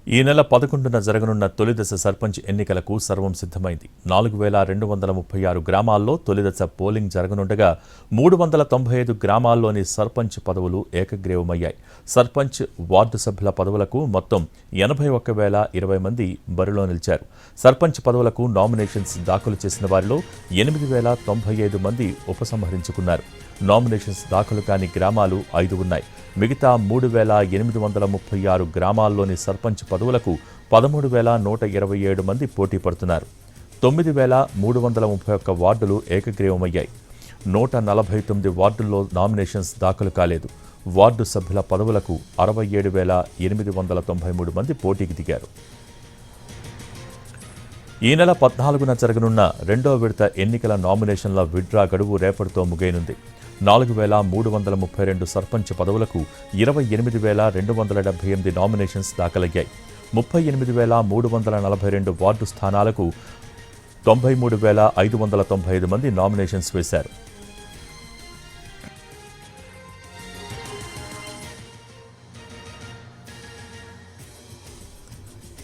ఈ నెల 11న జరగనున్న తొలిదశ సర్పంచ్ ఎన్నికలకు సర్వం సిద్ధమైంది. 4236 గ్రామాల్లో తొలిదశ పోలింగ్ జరగనుండగా 395 గ్రామాల్లోని సర్పంచ్ పదవులు ఏకగ్రీవమయ్యాయి. సర్పంచ్, వార్డు సభ్యుల పదవులకు మొత్తం 81,020 మంది బరిలో నిలిచారు. సర్పంచ్ పదవులకు నామినేషన్స్ దాఖలు చేసిన వారిలో 8,095 మంది ఉపసంహరించుకున్నారు. నామినేషన్స్ దాఖలు కాని గ్రామాలు 5 ఉన్నాయి. మిగతా 3,836 గ్రామాల్లోని సర్పంచ్ పదవులకు 13,127 మంది పోటీ పడుతున్నారు. 9,331 వార్డులు ఏకగ్రీవమయ్యాయి. 149 వార్డుల్లో నామినేషన్స్ దాఖలు కాలేదు. వార్డు సభ్యుల పదవులకు 67,893 మంది పోటీకి దిగారు. ఈ నెల 14న జరగనున్న రెండో విడత ఎన్నికల నామినేషన్ల విత్డ్రా గడువు రేపటితో ముగియనుంది. 4,332 సర్పంచ్ పదవులకు 28,278 నామినేషన్స్ దాఖలయ్యాయి. 38,342 వార్డు స్థానాలకు 93,595 మంది నామినేషన్స్ వేశారు.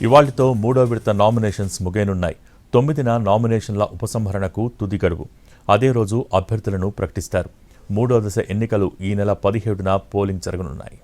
ఇవాళ్టితో మూడో విడత నామినేషన్స్ ముగియనున్నాయి. 9న నామినేషన్ల ఉపసంహరణకు తుది గడువు. అదే రోజు అభ్యర్థులను ప్రకటిస్తారు. మూడో దశ ఎన్నికలు ఈ నెల 17న పోలింగ్ జరగనున్నాయి.